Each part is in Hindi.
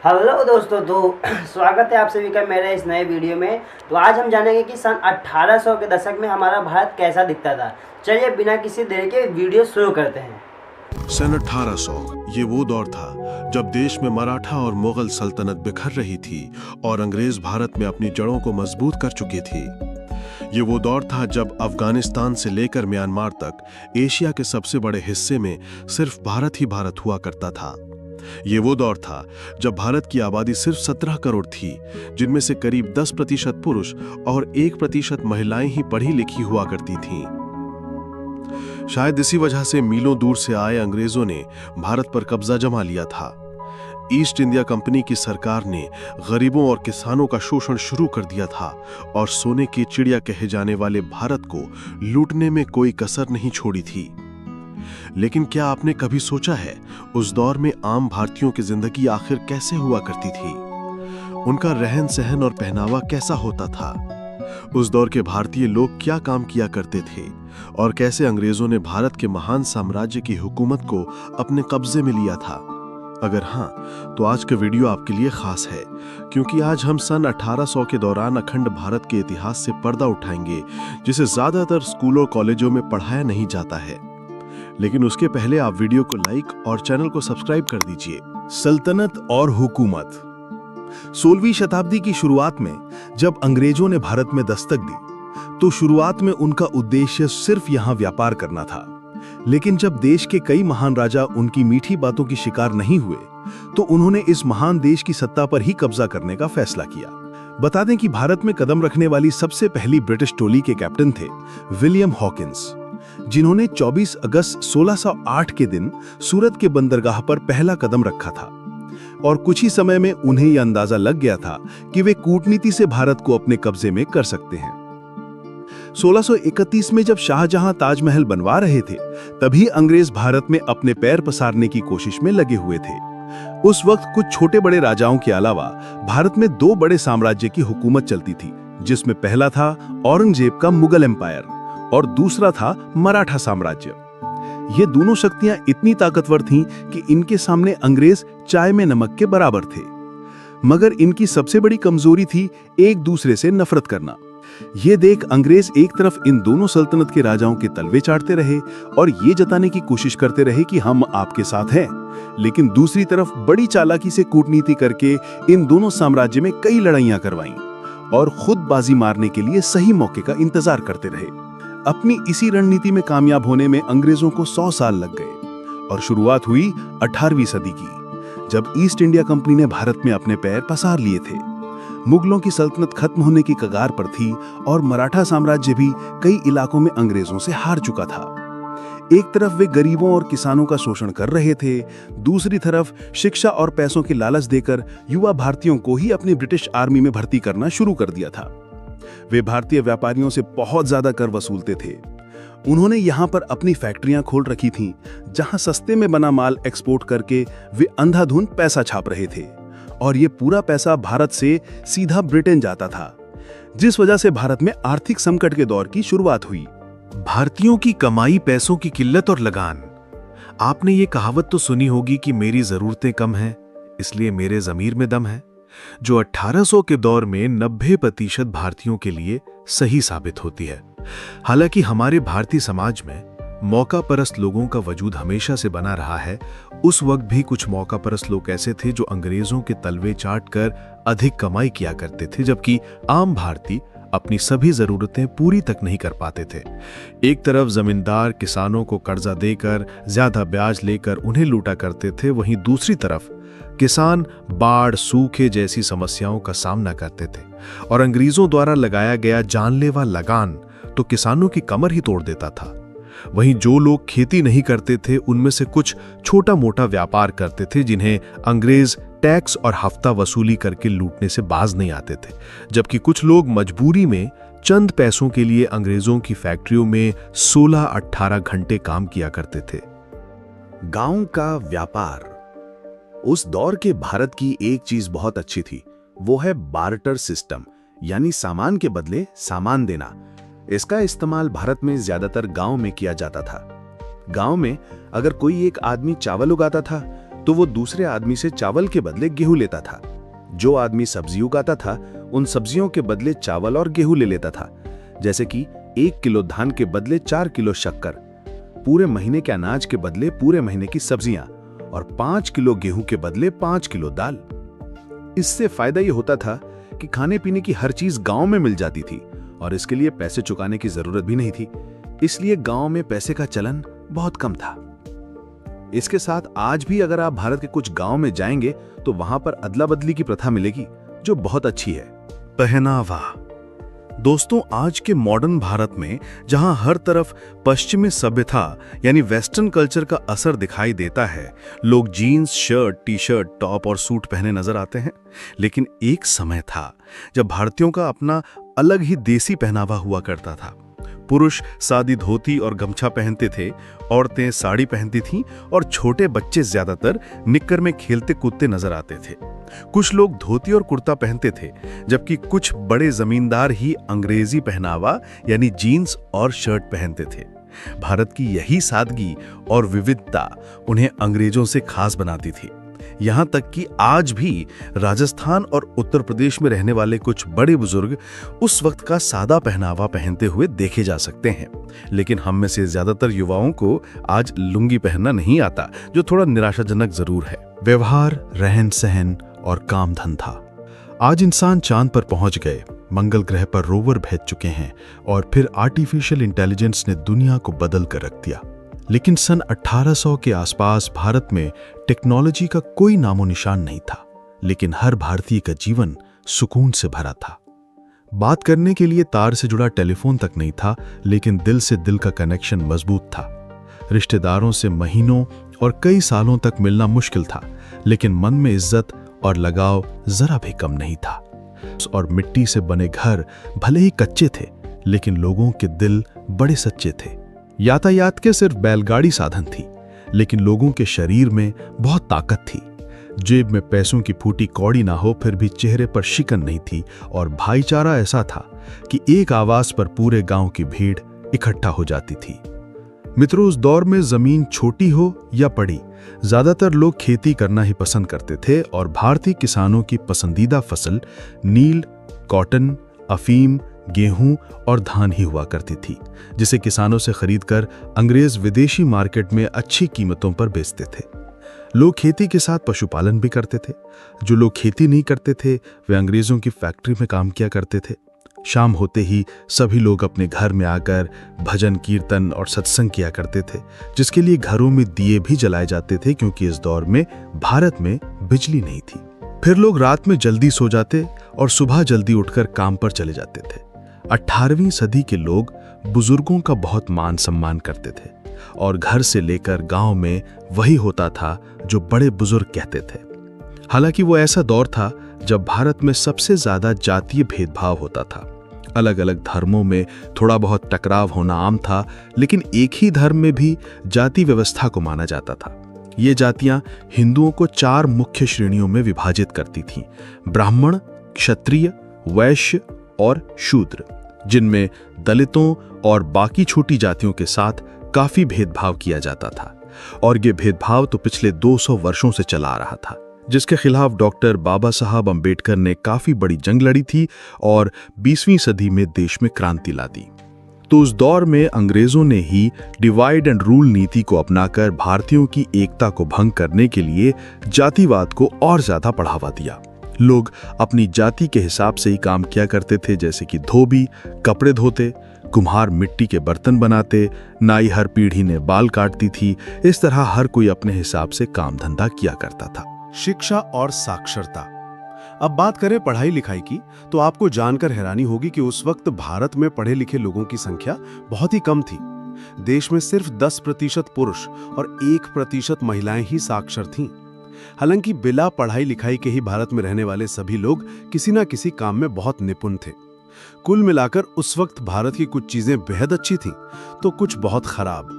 हेलो दोस्तों, तो स्वागत है आप सभी का मेरे इस नए वीडियो में। तो आज हम जानेंगे कि सन 1800 के दशक में हमारा भारत कैसा दिखता था। चलिए बिना किसी देरी के वीडियो शुरू करते हैं। सन 1800 ये वो दौर था जब देश में मराठा और मुगल सल्तनत बिखर रही थी और अंग्रेज भारत में अपनी जड़ों को मजबूत कर चुके थे। ये वो दौर था जब अफगानिस्तान से लेकर म्यांमार तक एशिया के सबसे बड़े हिस्से में सिर्फ भारत ही भारत हुआ करता था। ये वो दौर था जब भारत की आबादी सिर्फ 17 करोड़ थी, जिनमें से करीब 10% पुरुष और 1% महिलाएं ही पढ़ी लिखी हुआ करती थीं। शायद इसी वजह से मीलों दूर से आए अंग्रेजों ने भारत पर कब्जा जमा लिया था। ईस्ट इंडिया कंपनी की सरकार ने गरीबों और किसानों का शोषण शुरू कर दिया था और सोने की चिड़िया कहे जाने वाले भारत को लूटने में कोई कसर नहीं छोड़ी थी। लेकिन क्या आपने कभी सोचा है उस दौर में आम भारतीयों की जिंदगी आखिर कैसे हुआ करती थी? उनका रहन सहन और पहनावा कैसा होता था? उस दौर के भारतीय लोग क्या काम किया करते थे और कैसे अंग्रेजों ने भारत के महान साम्राज्य की हुकूमत को अपने कब्जे में लिया था? अगर हाँ, तो आज का वीडियो आपके लिए खास है, क्योंकि आज हम सन 1800 के दौरान अखंड भारत के इतिहास से पर्दा उठाएंगे, जिसे ज्यादातर स्कूलों कॉलेजों में पढ़ाया नहीं जाता है। लेकिन उसके पहले आप वीडियो को लाइक और चैनल को सब्सक्राइब कर दीजिए। सल्तनत और हुकूमत। 16वीं शताब्दी की शुरुआत में जब अंग्रेजों ने भारत में दस्तक दी, तो शुरुआत में उनका उद्देश्य सिर्फ यहां व्यापार करना था। लेकिन जब देश के कई महान राजा उनकी मीठी बातों की शिकार नहीं हुए, तो उन्होंने इस महान देश की सत्ता पर ही कब्जा करने का फैसला किया। बता दें कि भारत में कदम रखने वाली सबसे पहली ब्रिटिश टोली के कैप्टन थे विलियम हॉकिंस, जिन्होंने 24 अगस्त 1608 के दिन सूरत के बंदरगाह पर पहला कदम रखा था। और कुछ ही समय में उन्हें यह अंदाजा लग गया था कि वे कूटनीति से भारत को अपने कब्जे में कर सकते हैं। 1631 में जब शाहजहां ताजमहल बनवा रहे थे, तभी अंग्रेज भारत में अपने पैर पसारने की कोशिश में लगे हुए थे। उस वक्त कुछ छोटे बड़े राजाओं के अलावा भारत में 2 बड़े साम्राज्य की हुकूमत चलती थी, जिसमें पहला था औरंगजेब का मुगल एम्पायर और दूसरा था मराठा साम्राज्य। ये दोनों शक्तियां इतनी ताकतवर थीं कि इनके सामने अंग्रेज चाय में नमक के बराबर थे। मगर इनकी सबसे बड़ी कमजोरी थी एक दूसरे से नफरत करना। ये देख अंग्रेज एक तरफ इन दोनों सल्तनत के राजाओं के तलवे चाटते रहे और ये जताने की कोशिश करते रहे कि हम आपके साथ हैं, लेकिन दूसरी तरफ बड़ी चालाकी से कूटनीति करके इन दोनों साम्राज्य में कई लड़ाइयां करवाईं और खुद बाजी मारने के लिए सही मौके का इंतजार करते रहे। अपनी इसी रणनीति में कामयाब होने में अंग्रेजों को 100 साल लग गए और शुरुआत हुई 18वीं सदी की, जब ईस्ट इंडिया कंपनी ने भारत में अपने पैर पसार लिए थे। मुगलों की सल्तनत खत्म होने की कगार पर थी और मराठा साम्राज्य भी कई इलाकों में अंग्रेजों से हार चुका था। एक तरफ वे गरीबों और किसानों का शोषण कर रहे थे, दूसरी तरफ शिक्षा और पैसों के लालच देकर युवा भारतीयों को ही अपनी ब्रिटिश आर्मी में भर्ती करना शुरू कर दिया था। वे भारतीय व्यापारियों से बहुत ज्यादा कर वसूलते थे। उन्होंने यहां पर अपनी फैक्ट्रियां खोल रखी थीं, जहां सस्ते में बना माल एक्सपोर्ट करके वे अंधाधुंध पैसा छाप रहे थे और ये पूरा पैसा भारत से सीधा ब्रिटेन जाता था, जिस वजह से भारत में आर्थिक संकट के दौर की शुरुआत हुई। भारतीयों की कमाई, पैसों की किल्लत और लगान। आपने ये कहावत तो सुनी होगी कि मेरी जरूरतें कम हैं, इसलिए मेरे जमीर में दम है, जो 1800 के दौर में 90% भारतीयों के लिए सही साबित होती है। हालांकि हमारे भारतीय समाज में मौका परस्त लोगों का वजूद हमेशा से बना रहा है, उस वक्त भी कुछ मौका परस्त लोग ऐसे थे जो अंग्रेजों के तलवे चाट कर अधिक कमाई किया करते थे, जबकि आम भारतीय अपनी सभी जरूरतें पूरी तक नहीं कर पाते थे। एक तरफ जमींदार किसानों को कर्जा देकर ज्यादा ब्याज लेकर उन्हें लूटा करते थे, वहीं दूसरी तरफ किसान बाढ़, सूखे जैसी समस्याओं का सामना करते थे और अंग्रेजों द्वारा लगाया गया जानलेवा लगान तो किसानों की कमर ही तोड़ देता था। वहीं जो लोग खेती नहीं करते थे, उनमें से कुछ छोटा मोटा व्यापार करते थे, जिन्हें अंग्रेज टैक्स और हफ्ता वसूली करके लूटने से बाज नहीं आते थे, जबकि कुछ लोग मजबूरी में चंद पैसों के लिए अंग्रेजों की फैक्ट्रियों में 16-18 घंटे काम किया करते थे। गांव का व्यापार। उस दौर के भारत की एक चीज बहुत अच्छी थी, वो है बार्टर सिस्टम, यानी सामान के बदले सामान देना। इसका इस्तेमाल भारत में ज्यादातर गांव में किया जाता था। गांव में अगर कोई एक आदमी चावल उगाता था, तो वो दूसरे आदमी से चावल के बदले गेहूं लेता था। जो आदमी सब्जी उगाता था उन सब्जियों के बदले चावल और गेहूं ले लेता था। जैसे कि 1 किलो धान के बदले 4 किलो शक्कर, पूरे महीने के अनाज के बदले पूरे महीने की सब्जियां और 5 किलो गेहूं के बदले 5 किलो दाल। इससे फायदा ये होता था कि खाने पीने की हर चीज गांव में मिल जाती थी और इसके लिए पैसे चुकाने की जरूरत भी नहीं थी। इसलिए गांव में पैसे का चलन बहुत कम था। इसके साथ आज भी अगर आप भारत के कुछ गांव में जाएंगे तो वहां पर अदला बदली की प्रथा मिलेगी, जो बहुत अच्छी है। पहनावा। दोस्तों, आज के मॉडर्न भारत में जहां हर तरफ पश्चिमी सभ्यता यानी वेस्टर्न कल्चर का असर दिखाई देता है, लोग jeans, shirt, T shirt, top और सूट पहने नजर आते हैं। लेकिन एक समय था जब भारतीयों का अपना अलग ही देसी पहनावा हुआ करता था। पुरुष सादी धोती और गमछा पहनते थे, औरतें साड़ी पहनती थीं और छोटे बच्चे ज्यादातर निक्कर में खेलते कूदते नजर आते थे। कुछ लोग धोती और कुर्ता पहनते थे, जबकि कुछ बड़े जमींदार ही अंग्रेजी पहनावा यानी जीन्स और शर्ट पहनते थे। भारत की यही सादगी और विविधता उन्हें अंग्रेजों से खास बनाती थी। यहाँ तक कि आज भी राजस्थान और उत्तर प्रदेश में रहने वाले कुछ बड़े बुजुर्ग उस वक्त का सादा पहनावा पहनते हुए देखे जा सकते हैं। लेकिन हम में से ज्यादातर युवाओं को आज लुंगी पहनना नहीं आता, जो थोड़ा निराशाजनक जरूर है। व्यवहार, रहन सहन और काम धंधा। आज इंसान चांद पर पहुंच गए, मंगल ग्रह पर रोवर भेज चुके हैं और फिर आर्टिफिशियल इंटेलिजेंस ने दुनिया को बदल कर रख दिया। लेकिन सन 1800 के आसपास भारत में टेक्नोलॉजी का कोई नामो निशान नहीं था, लेकिन हर भारतीय का जीवन सुकून से भरा था। बात करने के लिए तार से जुड़ा टेलीफोन तक नहीं था, लेकिन दिल से दिल का कनेक्शन मजबूत था। रिश्तेदारों से महीनों और कई सालों तक मिलना मुश्किल था, लेकिन मन में इज्जत और लगाव जरा भी कम नहीं था। और मिट्टी से बने घर भले ही कच्चे थे, लेकिन लोगों के दिल बड़े सच्चे थे। यातायात के सिर्फ बैलगाड़ी साधन थी, लेकिन लोगों के शरीर में बहुत ताकत थी। जेब में पैसों की फूटी कौड़ी ना हो, फिर भी चेहरे पर शिकन नहीं थी और भाईचारा ऐसा था कि एक आवाज पर पूरे गांव की भीड़ इकट्ठा हो जाती थी। मित्रों, उस दौर में जमीन छोटी हो या बड़ी, ज्यादातर लोग खेती करना ही पसंद करते थे और भारतीय किसानों की पसंदीदा फसल नील, कॉटन, अफीम, गेहूं और धान ही हुआ करती थी, जिसे किसानों से खरीदकर अंग्रेज विदेशी मार्केट में अच्छी कीमतों पर बेचते थे। लोग खेती के साथ पशुपालन भी करते थे। जो लोग खेती नहीं करते थे वे अंग्रेजों की फैक्ट्री में काम किया करते थे। शाम होते ही सभी लोग अपने घर में आकर भजन, कीर्तन और सत्संग किया करते थे, जिसके लिए घरों में दिए भी जलाए जाते थे, क्योंकि इस दौर में भारत में बिजली नहीं थी। फिर लोग रात में जल्दी सो जाते और सुबह जल्दी उठकर काम पर चले जाते थे। 18वीं सदी के लोग बुजुर्गों का बहुत मान सम्मान करते थे और घर से लेकर गांव में वही होता था जो बड़े बुजुर्ग कहते थे। हालांकि वो ऐसा दौर था जब भारत में सबसे ज्यादा जातीय भेदभाव होता था। अलग अलग धर्मों में थोड़ा बहुत टकराव होना आम था, लेकिन एक ही धर्म में भी जाति व्यवस्था को माना जाता था। ये जातियां हिंदुओं को 4 मुख्य श्रेणियों में विभाजित करती थीं: ब्राह्मण, क्षत्रिय, वैश्य और शूद्र, जिनमें दलितों और बाकी छोटी जातियों के साथ काफी भेदभाव किया जाता था। और ये भेदभाव तो पिछले 200 वर्षों से चला आ रहा था, जिसके खिलाफ डॉक्टर बाबा साहब अंबेडकर ने काफी बड़ी जंग लड़ी थी और 20वीं सदी में देश में क्रांति ला दी। तो उस दौर में अंग्रेजों ने ही डिवाइड एंड रूल नीति को अपनाकर भारतीयों की एकता को भंग करने के लिए जातिवाद को और ज्यादा बढ़ावा दिया। लोग अपनी जाति के हिसाब से ही काम किया करते थे, जैसे कि धोबी कपड़े धोते, कुम्हार मिट्टी के बर्तन बनाते, नाई हर पीढ़ी ने बाल काटती थी। इस तरह हर कोई अपने हिसाब से काम धंधा किया करता था। शिक्षा और साक्षरता। अब बात करें पढ़ाई लिखाई की, तो आपको जानकर हैरानी होगी कि उस वक्त भारत में पढ़े लिखे लोगों की संख्या बहुत ही कम थी। देश में सिर्फ 10% पुरुष और 1% महिलाएं ही साक्षर थीं। हालांकि बिना पढ़ाई लिखाई के ही भारत में रहने वाले सभी लोग किसी न किसी काम में बहुत निपुण थे। कुल मिलाकर उस वक्त भारत की कुछ चीजें बेहद अच्छी थीं, तो कुछ बहुत खराब।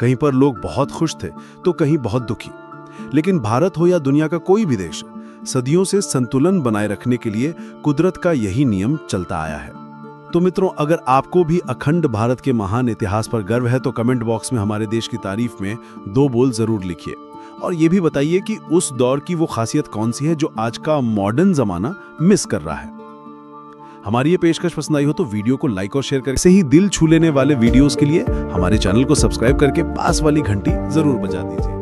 कहीं पर लोग बहुत खुश थे तो कहीं बहुत दुखी। लेकिन भारत हो या दुनिया का कोई भी देश, सदियों से संतुलन बनाए रखने के लिए कुदरत का यही नियम चलता आया है। तो मित्रों, अगर आपको भी अखंड भारत के महान इतिहास पर गर्व है तो कमेंट बॉक्स में हमारे देश की तारीफ में 2 बोल जरूर लिखिए। और ये भी बताइए कि उस दौर की वो खासियत कौन सी है जो आज का मॉडर्न जमाना मिस कर रहा है। हमारी ये पेशकश पसंद आई हो तो वीडियो को लाइक और शेयर करें। ऐसे ही दिल छू लेने वाले वीडियोस के लिए हमारे चैनल को सब्सक्राइब करके पास वाली घंटी जरूर बजा दीजिए।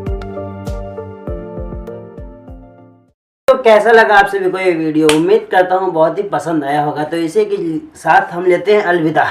तो कैसा लगा आप सभी को ये वीडियो? उम्मीद करता हूँ बहुत ही पसंद आया होगा। तो इसी के साथ हम लेते हैं अलविदा।